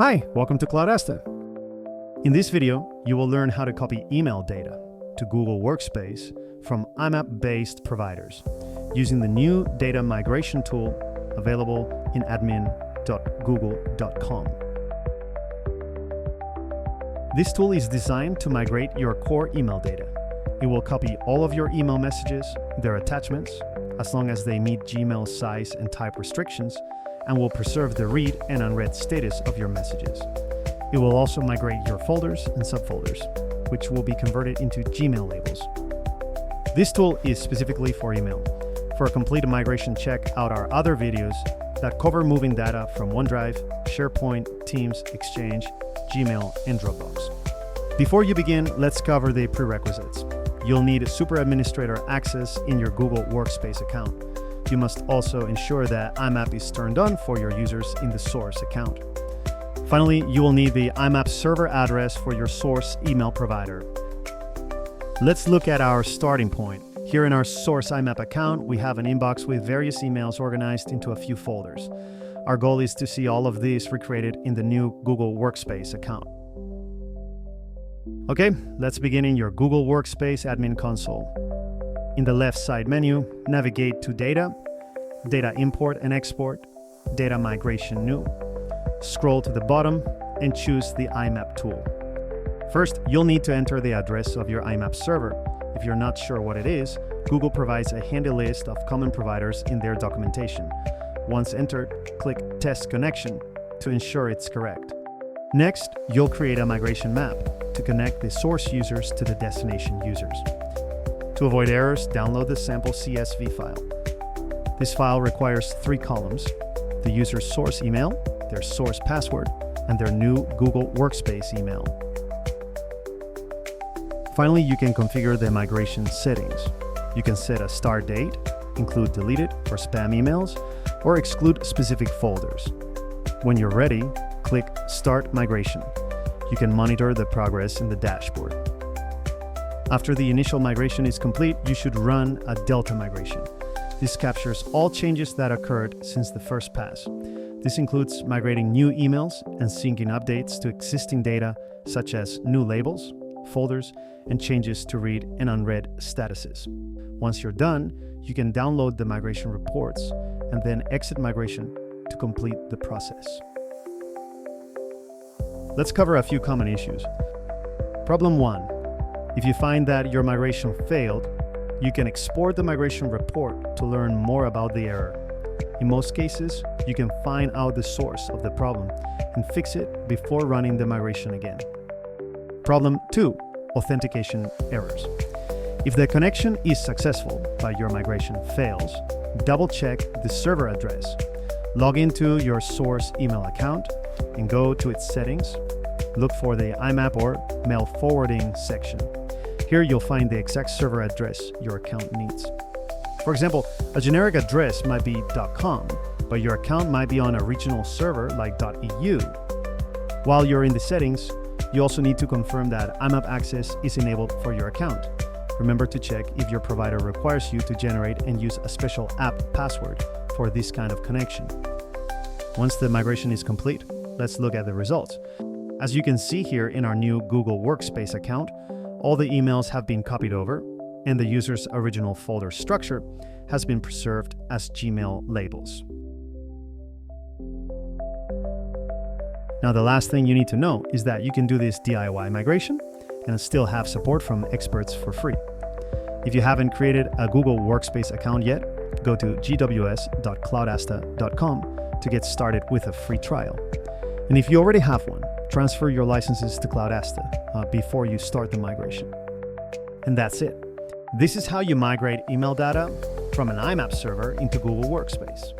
Hi, welcome to Cloudasta. In this video, you will learn how to copy email data to Google Workspace from IMAP-based providers using the new data migration tool available in admin.google.com. This tool is designed to migrate your core email data. It will copy all of your email messages, their attachments, as long as they meet Gmail size and type restrictions, and will preserve the read and unread status of your messages. It will also migrate your folders and subfolders, which will be converted into Gmail labels. This tool is specifically for email. For a complete migration, check out our other videos that cover moving data from OneDrive, SharePoint, Teams, Exchange, Gmail, and Dropbox. Before you begin, let's cover the prerequisites. You'll need super administrator access in your Google Workspace account. You must also ensure that IMAP is turned on for your users in the source account. Finally, you will need the IMAP Server Address for your source email provider. Let's look at our starting point. Here in our source IMAP account, we have an inbox with various emails organized into a few folders. Our goal is to see all of these recreated in the new Google Workspace account. Okay, let's begin in your Google Workspace admin console. In the left side menu, navigate to Data, Data Import and Export, Data Migration New. Scroll to the bottom and choose the IMAP tool. First, you'll need to enter the address of your IMAP server. If you're not sure what it is, Google provides a handy list of common providers in their documentation. Once entered, click Test Connection to ensure it's correct. Next, you'll create a migration map to connect the source users to the destination users. To avoid errors, download the sample CSV file. This file requires 3 columns: the user's source email, their source password, and their new Google Workspace email. Finally, you can configure the migration settings. You can set a start date, include deleted or spam emails, or exclude specific folders. When you're ready, click Start Migration. You can monitor the progress in the dashboard. After the initial migration is complete, you should run a Delta migration. This captures all changes that occurred since the first pass. This includes migrating new emails and syncing updates to existing data, such as new labels, folders, and changes to read and unread statuses. Once you're done, you can download the migration reports and then exit migration to complete the process. Let's cover a few common issues. Problem 1. If you find that your migration failed, you can export the migration report to learn more about the error. In most cases, you can find out the source of the problem and fix it before running the migration again. Problem 2. Authentication errors. If the connection is successful but your migration fails, double-check the server address. Log into your source email account and go to its settings. Look for the IMAP or mail forwarding section. Here you'll find the exact server address your account needs. For example, a generic address might be .com, but your account might be on a regional server like .eu. While you're in the settings, you also need to confirm that IMAP access is enabled for your account. Remember to check if your provider requires you to generate and use a special app password for this kind of connection. Once the migration is complete, let's look at the results. As you can see here in our new Google Workspace account, all the emails have been copied over, and the user's original folder structure has been preserved as Gmail labels. Now, the last thing you need to know is that you can do this DIY migration and still have support from experts for free. If you haven't created a Google Workspace account yet, go to gws.cloudasta.com to get started with a free trial. And if you already have one, transfer your licenses to Cloudasta before you start the migration. And that's it. This is how you migrate email data from an IMAP server into Google Workspace.